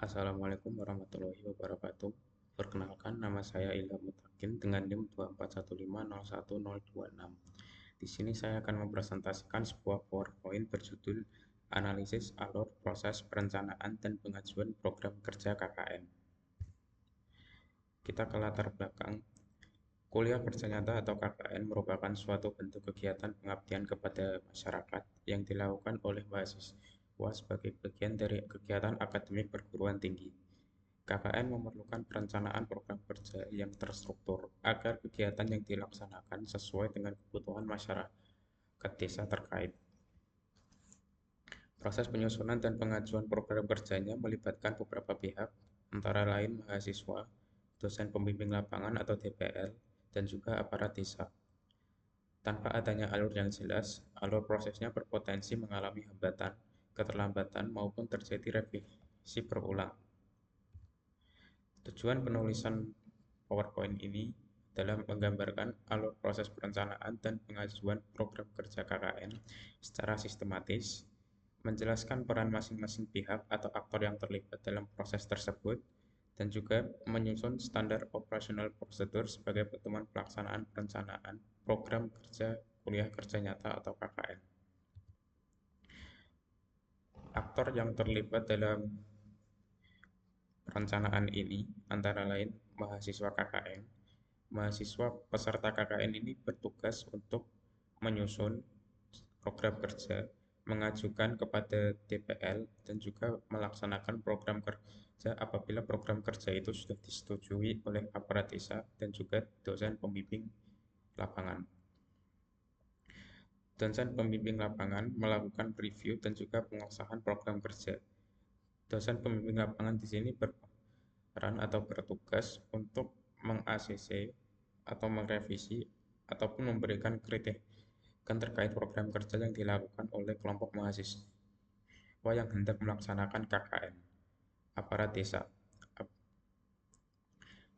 Assalamualaikum warahmatullahi wabarakatuh. Perkenalkan, nama saya Ilham Mutakin dengan NIM 241501026. Di sini saya akan mempresentasikan sebuah PowerPoint berjudul Analisis Alur Proses Perencanaan dan Pengajuan Program Kerja KKN. Kita ke latar belakang. Kuliah Kerja Nyata atau KKN merupakan suatu bentuk kegiatan pengabdian kepada masyarakat yang dilakukan oleh mahasiswa sebagai bagian dari kegiatan akademik perguruan tinggi. KKN memerlukan perencanaan program kerja yang terstruktur agar kegiatan yang dilaksanakan sesuai dengan kebutuhan masyarakat desa terkait. Proses penyusunan dan pengajuan program kerjanya melibatkan beberapa pihak, antara lain mahasiswa, dosen pembimbing lapangan atau DPL, dan juga aparat desa. Tanpa adanya alur yang jelas, alur prosesnya berpotensi mengalami hambatan, keterlambatan, maupun terjadi revisi berulang. Tujuan penulisan PowerPoint ini adalah menggambarkan alur proses perencanaan dan pengajuan program kerja KKN secara sistematis, menjelaskan peran masing-masing pihak atau aktor yang terlibat dalam proses tersebut, dan juga menyusun standar operational procedure sebagai pedoman pelaksanaan perencanaan program kerja kuliah kerja nyata atau KKN. Aktor yang terlibat dalam perencanaan ini antara lain mahasiswa KKN. Mahasiswa peserta KKN ini bertugas untuk menyusun program kerja, mengajukan kepada DPL, dan juga melaksanakan program kerja apabila program kerja itu sudah disetujui oleh aparat desa dan juga dosen pembimbing lapangan. Dosen pembimbing lapangan melakukan review dan juga pengesahan program kerja. Dosen pembimbing lapangan di sini berperan atau bertugas untuk meng-ACC atau merevisi ataupun memberikan kritikan terkait program kerja yang dilakukan oleh kelompok mahasiswa yang hendak melaksanakan KKN. Aparat desa.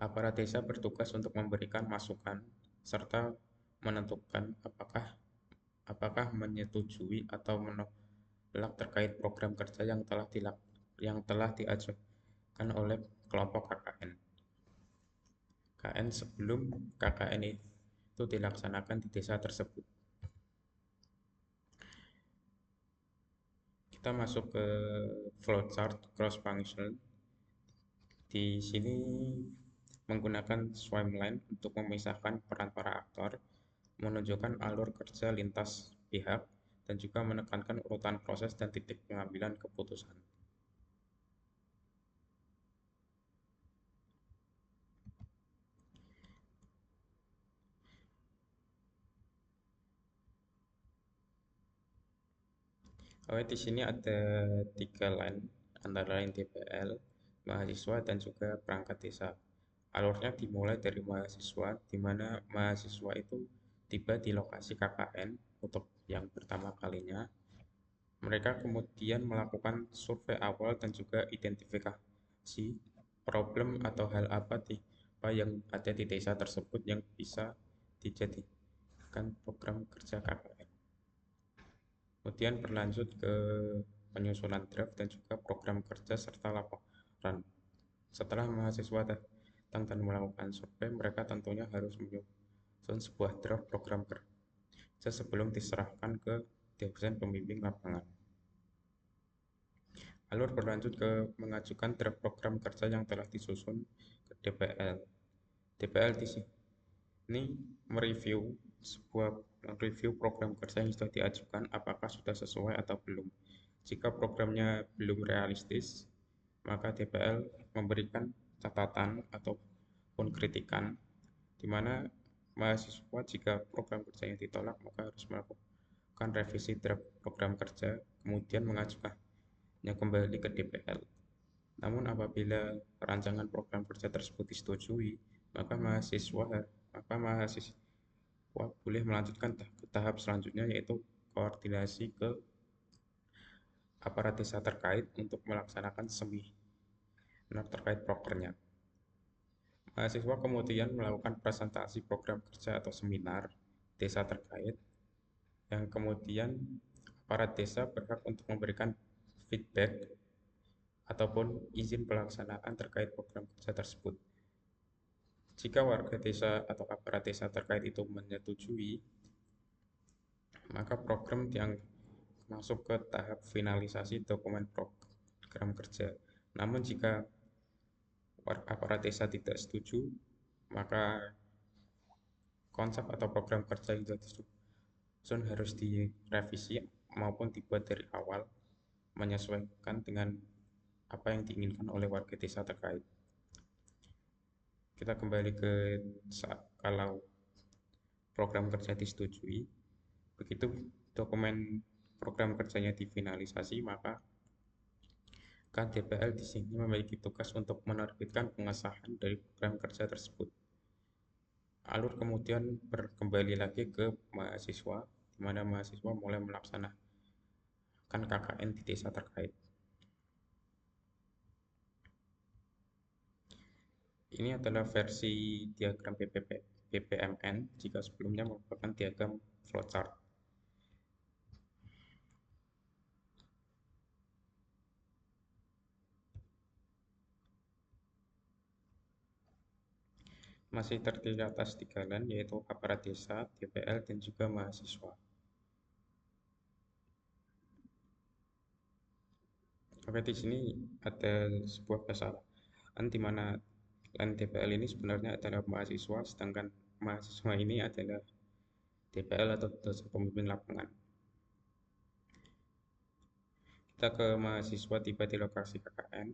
Aparat desa bertugas untuk memberikan masukan serta menentukan apakah menyetujui atau menolak terkait program kerja yang telah diajukan oleh kelompok KKN. KKN sebelum KKN itu dilaksanakan di desa tersebut. Kita masuk ke flowchart cross function. Di sini menggunakan streamline untuk memisahkan peran para aktor, menunjukkan alur kerja lintas pihak, dan juga menekankan urutan proses dan titik pengambilan keputusan. Di sini ada 3 line, antara lain DPL, mahasiswa, dan juga perangkat desa. Alurnya dimulai dari mahasiswa, di mana mahasiswa itu tiba di lokasi KKN untuk yang pertama kalinya. Mereka kemudian melakukan survei awal dan juga identifikasi problem atau hal apa yang ada di desa tersebut yang bisa dijadikan program kerja KKN. Kemudian berlanjut ke penyusunan draft dan juga program kerja serta laporan. Setelah mahasiswa datang dan melakukan survei, mereka tentunya harus menyusun sebuah draft program kerja sebelum diserahkan ke dosen pembimbing lapangan. Alur berlanjut ke mengajukan draft program kerja yang telah disusun ke DPL. DPL di sini mereview program kerja yang sudah diajukan apakah sudah sesuai atau belum. Jika programnya belum realistis, maka DPL memberikan catatan ataupun kritikan, di mana mahasiswa jika program kerjanya ditolak maka harus melakukan revisi draft program kerja, kemudian mengajukannya kembali ke DPL. Namun apabila rancangan program kerja tersebut disetujui, maka mahasiswa boleh melanjutkan ke tahap selanjutnya, yaitu koordinasi ke aparat desa terkait untuk melaksanakan seminar terkait prokernya. Mahasiswa kemudian melakukan presentasi program kerja atau seminar desa terkait, yang kemudian aparat desa berhak untuk memberikan feedback ataupun izin pelaksanaan terkait program kerja tersebut. Jika warga desa atau aparat desa terkait itu menyetujui, maka program yang masuk ke tahap finalisasi dokumen program kerja. Namun jika aparat desa tidak setuju, maka konsep atau program kerja yang sudah disusun harus direvisi maupun dibuat dari awal menyesuaikan dengan apa yang diinginkan oleh warga desa terkait. Kita kembali ke saat kalau program kerja disetujui, begitu dokumen program kerjanya difinalisasi, maka KDPL di sini memiliki tugas untuk menerbitkan pengesahan dari program kerja tersebut. Alur kemudian kembali lagi ke mahasiswa, di mana mahasiswa mulai melaksanakan KKN di desa terkait. Ini adalah versi diagram BPMN jika sebelumnya merupakan diagram flowchart. Masih terdiri atas 3 line, yaitu aparat desa, DPL, dan juga mahasiswa. Oke, di sini ada sebuah kesalahan di mana line DPL ini sebenarnya adalah mahasiswa, sedangkan mahasiswa ini adalah DPL atau dosen pembimbing lapangan. Kita ke mahasiswa tiba di lokasi KKN.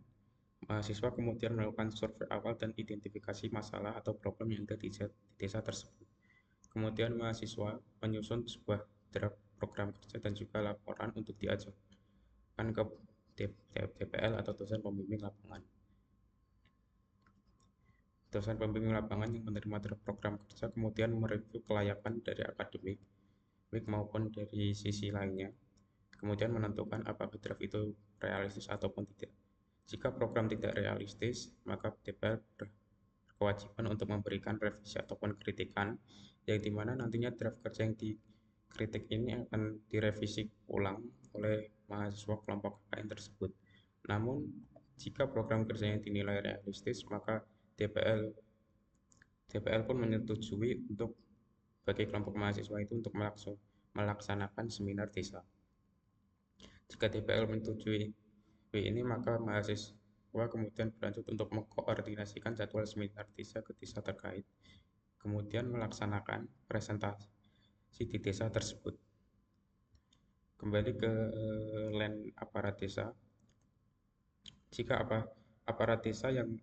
Mahasiswa kemudian melakukan survei awal dan identifikasi masalah atau problem yang ada di desa tersebut. Kemudian mahasiswa menyusun sebuah draft program kerja dan juga laporan untuk diajukan ke DPL atau dosen pembimbing lapangan. Dosen pembimbing lapangan yang menerima draft program kerja kemudian mereview kelayakan dari akademik maupun dari sisi lainnya, kemudian menentukan apakah draft itu realistis ataupun tidak. Jika program tidak realistis, maka DPL berkewajiban untuk memberikan revisi ataupun kritikan, yang dimana nantinya draft kerja yang dikritik ini akan direvisi ulang oleh mahasiswa kelompok KKN tersebut. Namun, jika program kerjanya dinilai realistis, maka DPL pun menyetujui untuk bagi kelompok mahasiswa itu untuk melaksanakan seminar desa. Jika DPL menyetujui ini, maka mahasiswa kemudian berlanjut untuk mengkoordinasikan jadwal seminar desa ke desa terkait, kemudian melaksanakan presentasi di desa tersebut. Kembali ke line aparat desa. Jika aparat desa yang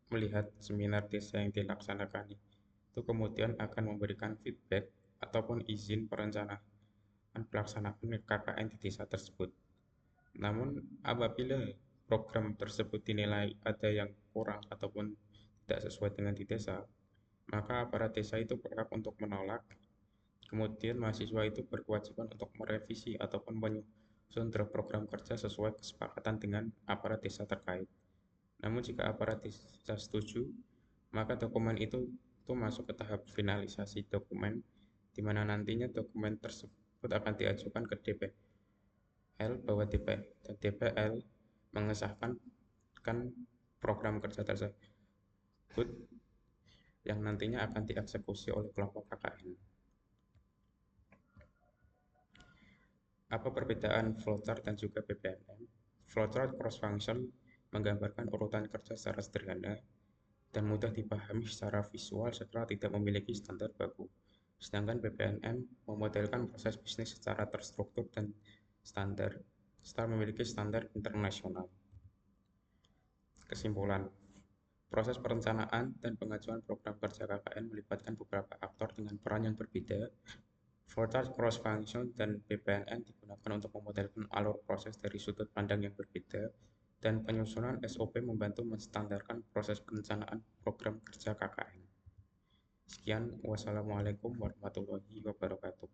melihat seminar desa yang dilaksanakan itu kemudian akan memberikan feedback ataupun izin perencanaan pelaksanaan KKN di desa tersebut. Namun apabila program tersebut dinilai ada yang kurang ataupun tidak sesuai dengan di desa, maka aparat desa itu berhak untuk menolak. Kemudian mahasiswa itu berkewajiban untuk merevisi ataupun menyusun draft program kerja sesuai kesepakatan dengan aparat desa terkait. Namun jika aparat desa setuju, maka dokumen itu masuk ke tahap finalisasi dokumen, di mana nantinya dokumen tersebut akan diajukan ke DPL bahwa DPL mengesahkan program kerja tersebut yang nantinya akan dieksekusi oleh kelompok KKN. Apa perbedaan flowchart dan juga BPMN? Flowchart cross function menggambarkan urutan kerja secara sederhana dan mudah dipahami secara visual setelah tidak memiliki standar baku. Sedangkan BPMN memodelkan proses bisnis secara terstruktur dan standar setelah memiliki standar internasional. Kesimpulan, proses perencanaan dan pengajuan program kerja KKN melibatkan beberapa aktor dengan peran yang berbeda. Flowchart cross function dan BPMN digunakan untuk memodelkan alur proses dari sudut pandang yang berbeda, dan penyusunan SOP membantu menstandarkan proses perencanaan program kerja KKN. Sekian, wassalamualaikum warahmatullahi wabarakatuh.